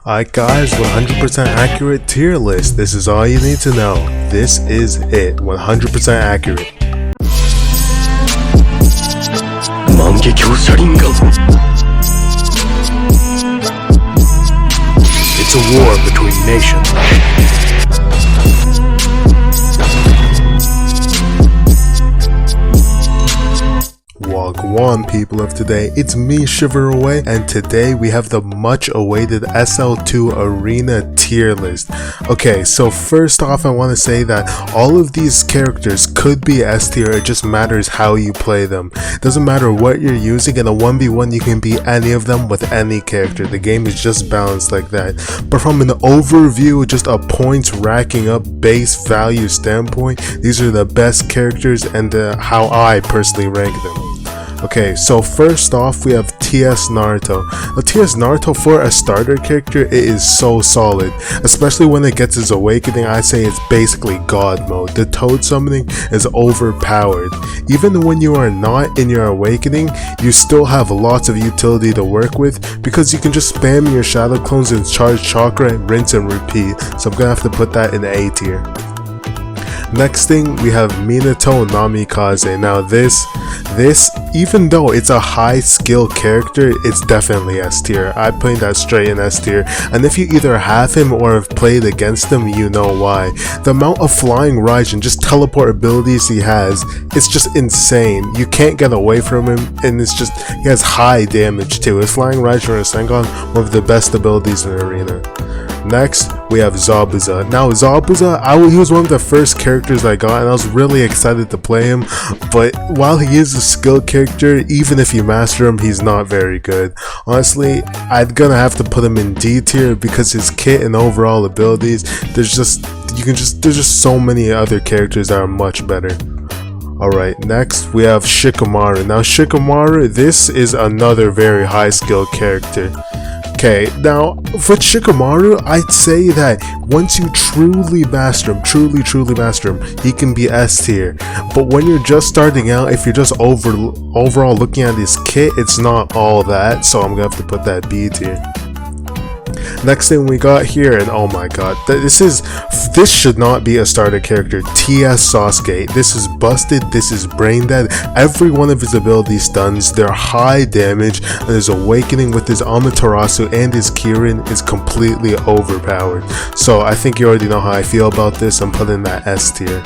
Alright guys, 100% accurate tier list. This is all you need to know. This is it, 100% accurate. It's a war between nations. WAGWAN people of today, it's me ShiverAway, and today we have the much awaited SL2 Arena tier list. Okay, so first off I want to say that all of these characters could be S tier, it just matters how you play them. Doesn't matter what you're using, in a 1v1 you can be any of them with any character. The game is just balanced like that. But from an overview, just a points racking up base value standpoint, these are the best characters and how I personally rank them. Okay, so first off we have Pts Naruto. Now Pts Naruto, for a starter character, it is so solid, especially when it gets its awakening. I say it's basically god mode. The toad summoning is overpowered. Even when you are not in your awakening, you still have lots of utility to work with because you can just spam your shadow clones and charge chakra, rinse and repeat. So I'm gonna have to put that in A tier. Next thing, we have Minato Namikaze. Now this, even though it's a high skill character, it's definitely S tier. I'm putting that straight in S tier, and if you either have him or have played against him, you know why. The amount of flying rage and just teleport abilities he has, it's just insane. You can't get away from him, and it's just, he has high damage too. His flying rage or Rasengan, one of the best abilities in the arena. Next, we have Zabuza. Now Zabuza, he was one of the first characters I got, and I was really excited to play him, but while he is a skill character, even if you master him, he's not very good. Honestly, I'm gonna have to put him in D tier because his kit and overall abilities, there's just so many other characters that are much better. Alright, next we have Shikamaru. Now Shikamaru, this is another very high skill character. Okay, now for Shikamaru, I'd say that once you truly master him, truly master him, he can be S tier. But when you're just starting out, if you're just overall looking at his kit, it's not all that, so I'm gonna have to put that B tier. Next thing we got here, and oh my god, this should not be a starter character. Ts Sasuke. This is busted, this is brain dead. Every one of his abilities stuns, they're high damage, and his awakening with his Amaterasu and his Kirin is completely overpowered. So I think you already know how I feel about this. I'm putting that S tier.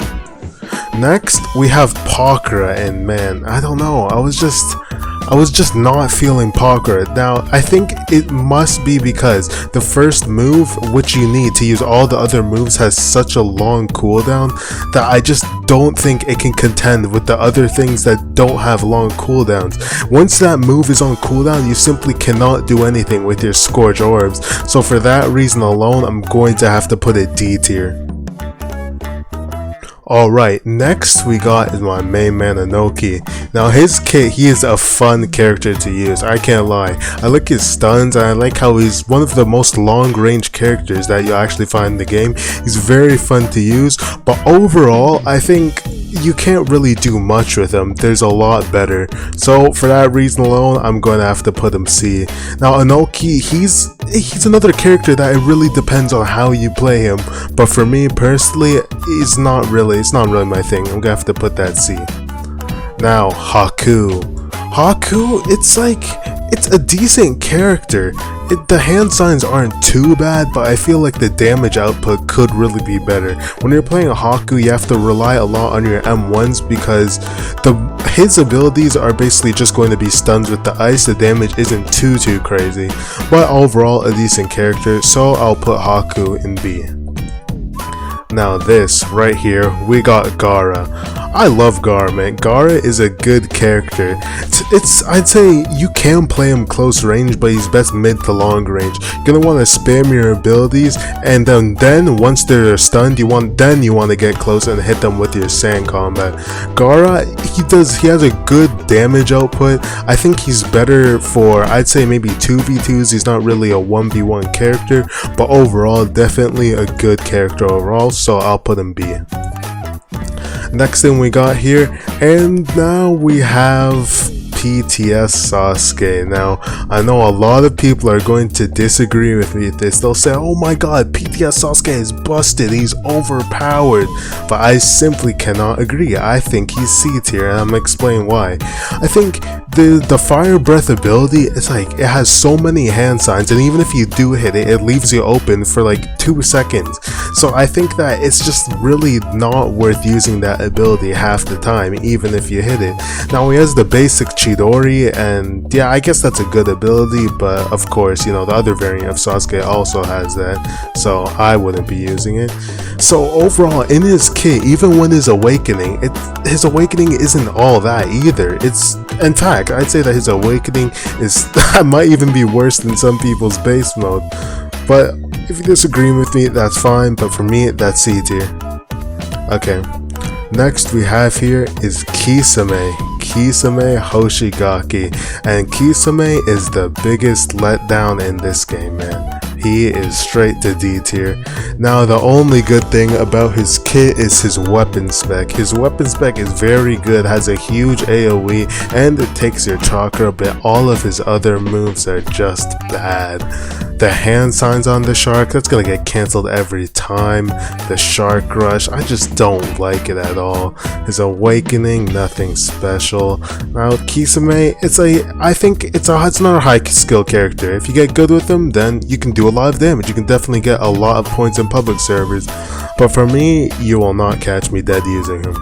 Next we have Pakura, and man, I don't know, I was just not feeling Pakura. Now, I think it must be because the first move, which you need to use all the other moves, has such a long cooldown that I just don't think it can contend with the other things that don't have long cooldowns. Once that move is on cooldown, you simply cannot do anything with your Scorch Orbs. So for that reason alone, I'm going to have to put it D tier. Alright, next we got is my main man Anoki. Now his kit, he is a fun character to use, I can't lie. I like his stuns, and I like how he's one of the most long range characters that you'll actually find in the game. He's very fun to use, but overall I think you can't really do much with him. There's a lot better. So for that reason alone, I'm going to have to put him C. Now Anoki, he's another character that it really depends on how you play him. But for me personally, it's not really my thing. I'm going to have to put that C. Now Haku, it's a decent character. The hand signs aren't too bad, but I feel like the damage output could really be better. When you're playing a Haku, you have to rely a lot on your M1s because his abilities are basically just going to be stuns with the ice. The damage isn't too crazy, but overall a decent character, so I'll put Haku in B. Now this right here, we got Gara. I love Gara, man. Gara is a good character. I'd say you can play him close range, but he's best mid to long range. You're gonna want to spam your abilities, and then once they're stunned, you want to get close and hit them with your sand combat. Gara, he has a good damage output. I think he's better for, I'd say maybe 2v2s. He's not really a 1v1 character, but overall definitely a good character overall, so I'll put him B. Next thing we got here, and now we have PTS Sasuke. Now, I know a lot of people are going to disagree with me with this. They'll say, oh my god, PTS Sasuke is busted, he's overpowered. But I simply cannot agree. I think he's C tier, and I'm gonna explain why. I think the fire breath ability, it's like, it has so many hand signs, and even if you do hit it, it leaves you open for like 2 seconds. So I think that it's just really not worth using that ability half the time, even if you hit it. Now, he has the basic Chidori, and yeah, I guess that's a good ability, but of course, you know, the other variant of Sasuke also has that, so I wouldn't be using it. So overall, in his kit, even when his awakening, his awakening isn't all that either. It's, in fact, I'd say that his awakening is might even be worse than some people's base mode. But if you disagree with me, that's fine, but for me, that's C tier. Okay, next we have here is Kisame Hoshigaki, and Kisame is the biggest letdown in this game, man. He is straight to D tier. Now, the only good thing about his kit is his weapon spec. His weapon spec is very good, has a huge AoE, and it takes your chakra, but all of his other moves are just bad. The hand signs on the shark, that's gonna get cancelled every time. The shark rush, I just don't like it at all. His awakening, nothing special. Now, Kisame, I think it's not a high skill character. If you get good with him, then you can do a lot of damage. You can definitely get a lot of points in public servers. But for me, you will not catch me dead using him.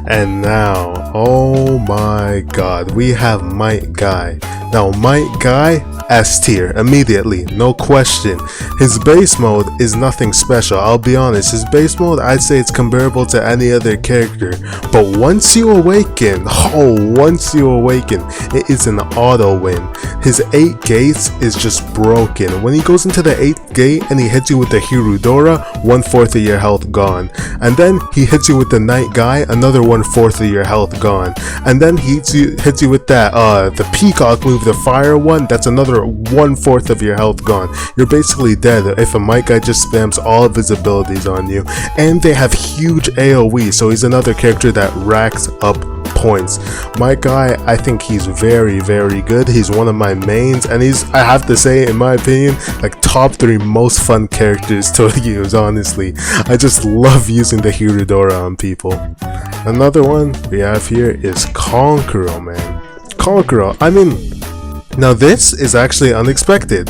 And now, oh my god, we have Might Guy. Now, Might Guy, S tier, immediately, no question. His base mode is nothing special, I'll be honest. His base mode, I'd say it's comparable to any other character. But once you awaken, it is an auto win. His 8 gates is just broken. When he goes into the 8th gate and he hits you with the Hirudora, 1/4 of your health gone. And then he hits you with the Night Guy, another 1/4 of your health gone. And then he hits you with that, the Peacock move, the fire one, that's another 1/4 of your health gone. You're basically dead if a Might Guy just spams all of his abilities on you. And they have huge AoE, so he's another character that racks up points. Might Guy, I think he's very, very good. He's one of my mains, and he's, I have to say, in my opinion, like top 3 most fun characters to use, honestly. I just love using the Hirudora on people. Another one we have here is Conqueror, man. Conqueror, I mean, now this is actually unexpected.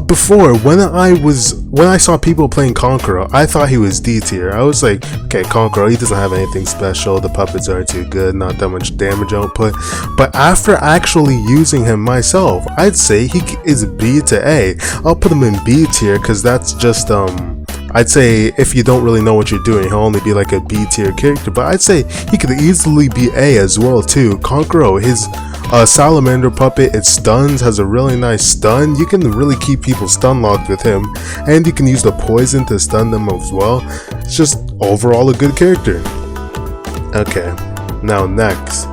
Before, when I saw people playing Conqueror, I thought he was D tier. I was like, okay, Conqueror, he doesn't have anything special, the puppets aren't too good, not that much damage output. But after actually using him myself, I'd say he is B to A. I'll put him in B tier because that's just I'd say if you don't really know what you're doing, he'll only be like a B tier character, but I'd say he could easily be A as well too. Conqueror, his salamander puppet, it stuns, has a really nice stun. You can really keep people stun locked with him, and you can use the poison to stun them as well. It's just overall a good character. Okay, now next,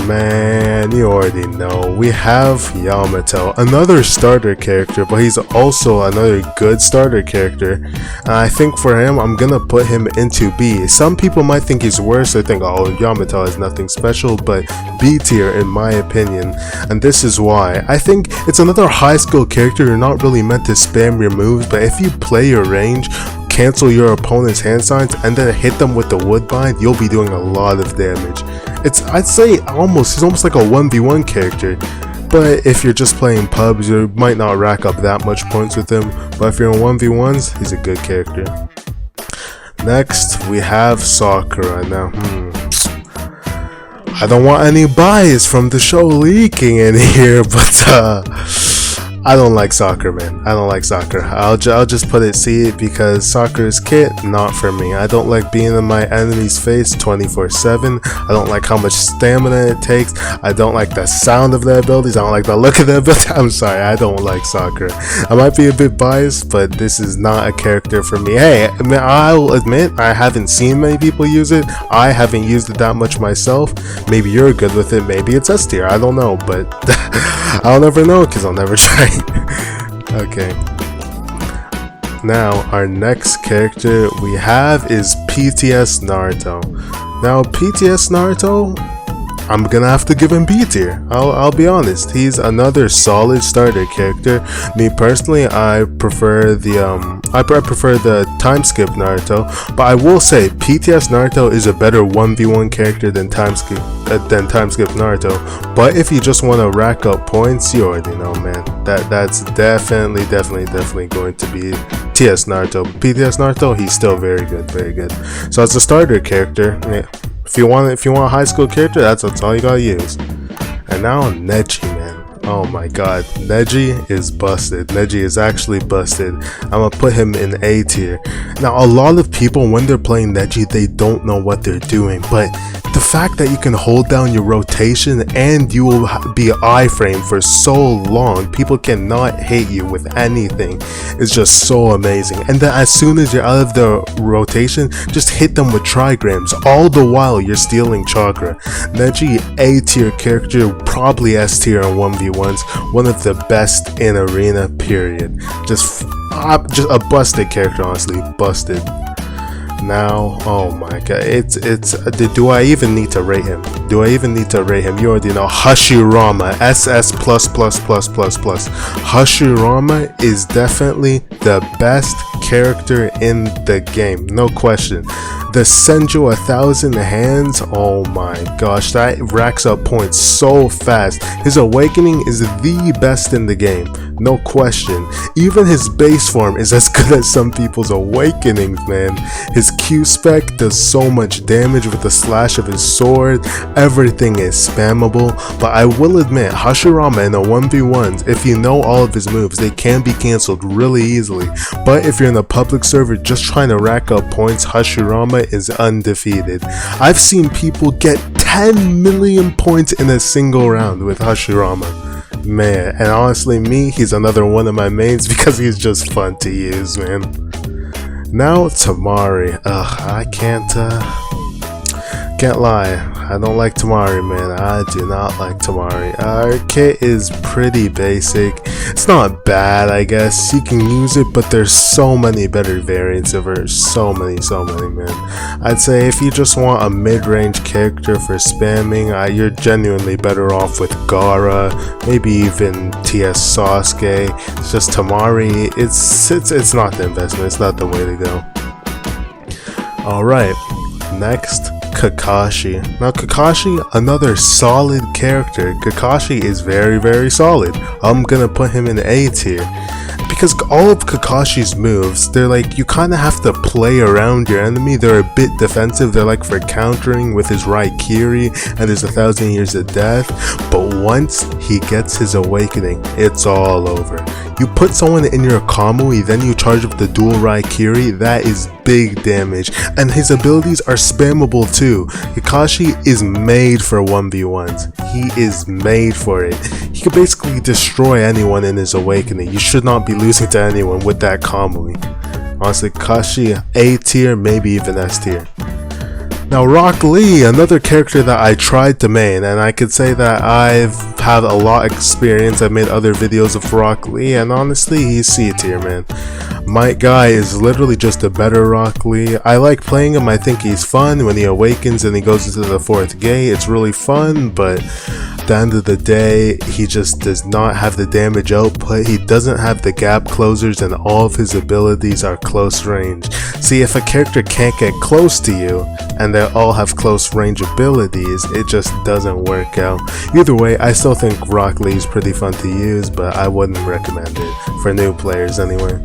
man, you already know, we have Yamato, another starter character, but he's also another good starter character. And I think for him, I'm gonna put him into B. Some people might think he's worse. They think, oh, Yamato is nothing special, but B tier in my opinion. And this is why. I think it's another high skill character. You're not really meant to spam your moves, but if you play your range, cancel your opponent's hand signs, and then hit them with the Woodbind, you'll be doing a lot of damage. I'd say he's almost like a 1v1 character, but if you're just playing pubs, you might not rack up that much points with him, but if you're in 1v1s, he's a good character. Next, we have Sakura. Now, I don't want any bias from the show leaking in here, but I don't like soccer, man. I don't like soccer. I'll just put it C because soccer's kit, not for me. I don't like being in my enemy's face 24/7. I don't like how much stamina it takes. I don't like the sound of the abilities. I don't like the look of the abilities. I'm sorry, I don't like soccer. I might be a bit biased, but this is not a character for me. Hey, I mean, I'll admit I haven't seen many people use it. I haven't used it that much myself. Maybe you're good with it. Maybe it's S tier. I don't know, but I'll never know because I'll never try. Okay, now our next character we have is Pts Naruto. Now Pts Naruto, I'm gonna have to give him B tier. I'll be honest. He's another solid starter character. Me personally, I prefer the time skip Naruto, but I will say Pts Naruto is a better 1v1 character than time skip Naruto. But if you just want to rack up points, you already know, man. That's definitely going to be TS Naruto. Pts Naruto, he's still very good. So as a starter character, yeah, if you want a high school character, that's all you gotta use. And now Neji, man. Oh my god, Neji is busted. Neji is actually busted. I'm gonna put him in A tier. Now, a lot of people, when they're playing Neji, they don't know what they're doing, but the fact that you can hold down your rotation and you will be iframe for so long, people cannot hate you with anything. It's just so amazing. And then as soon as you're out of the rotation, just hit them with trigrams, all the while you're stealing chakra. Neji, A tier character, probably S tier on 1v1s, one of the best in arena, period. Just a busted character, honestly, busted. Now, oh my god, do I even need to rate him? You already know. Hashirama, SS+++++. Hashirama is definitely the best character in the game, no question. The Senju 1000 hands, oh my gosh, that racks up points so fast. His awakening is the best in the game, no question. Even his base form is as good as some people's awakenings, man. His Q spec does so much damage with the slash of his sword. Everything is spammable, but I will admit, Hashirama in a 1v1s, if you know all of his moves, they can be cancelled really easily. But if you're in a public server just trying to rack up points, Hashirama is undefeated. I've seen people get 10 million points in a single round with Hashirama. Man, and honestly, he's another one of my mains because he's just fun to use, man. Now Tamari. I can't lie, I don't like Tamari, man. I do not like Tamari. Her kit is pretty basic. It's not bad, I guess. You can use it, but there's so many better variants of her. So many, man. I'd say if you just want a mid-range character for spamming, you're genuinely better off with Gara, maybe even TS Sasuke. It's just Tamari. It's not the investment. It's not the way to go. Alright, next, Kakashi. Now Kakashi, another solid character. Kakashi is very solid. I'm gonna put him in A tier because all of Kakashi's moves, they're like, you kind of have to play around your enemy. They're a bit defensive. They're like for countering with his Raikiri and his 1,000 years of death, but once he gets his awakening, it's all over. You put someone in your Kamui, then you charge up the dual Raikiri, that is big damage, and his abilities are spammable too. Kakashi is made for 1v1s. He is made for it. He can basically destroy anyone in his awakening. You should not be losing to anyone with that Kamui. Honestly, Kakashi, A tier, maybe even S tier. Now Rock Lee, another character that I tried to main, and I could say that I've had a lot of experience. I've made other videos of Rock Lee, and honestly, he's C tier, man. Might Guy is literally just a better Rock Lee. I like playing him. I think he's fun when he awakens and he goes into the 4th gate. It's really fun, but at the end of the day, he just does not have the damage output. He doesn't have the gap closers, and all of his abilities are close range. See, if a character can't get close to you and they all have close range abilities, it just doesn't work out. Either way, I still think Rock Lee is pretty fun to use, but I wouldn't recommend it for new players anyway.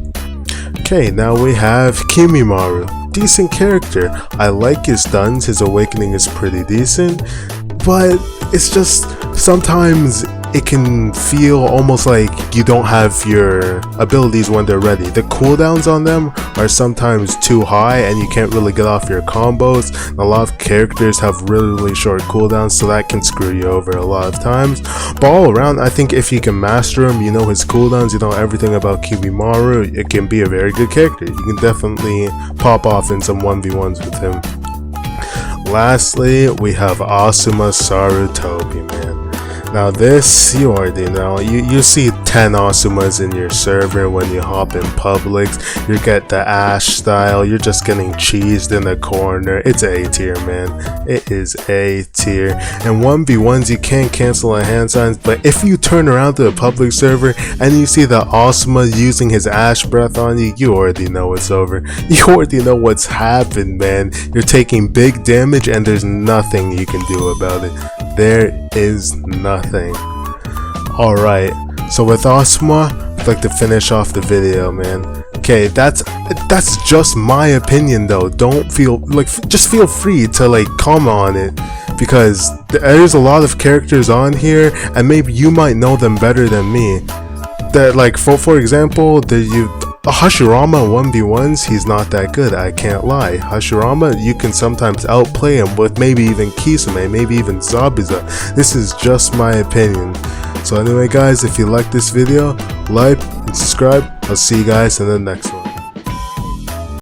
Okay, now we have Kimimaru. Decent character. I like his stuns. His awakening is pretty decent, but it's just sometimes it can feel almost like you don't have your abilities when they're ready. The cooldowns on them are sometimes too high and you can't really get off your combos. A lot of characters have really short cooldowns, so that can screw you over a lot of times. But all around, I think if you can master him, you know his cooldowns, you know everything about Kimimaru, it can be a very good character. You can definitely pop off in some 1v1s with him. Lastly, we have Asuma Sarutopi, man. Now this, you already know, you see 10 Asumas in your server when you hop in Publix, you get the Ash style, you're just getting cheesed in the corner. It's A tier, man. It is A tier. And 1v1s, you can't cancel on hand signs, but if you turn around to the public server and you see the Asuma using his Ash breath on you, you already know it's over. You already know what's happened, man. You're taking big damage and there's nothing you can do about it. There is nothing. Alright, so with Asuma, I'd like to finish off the video, man. Okay, that's just my opinion though. Don't feel like, just feel free to like comment on it, because there's a lot of characters on here and maybe you might know them better than me. That like for example, Hashirama 1v1s, he's not that good, I can't lie. Hashirama, you can sometimes outplay him with maybe even Kisame, maybe even Zabuza. This is just my opinion. So anyway guys, if you like this video, like and subscribe. I'll see you guys in the next one.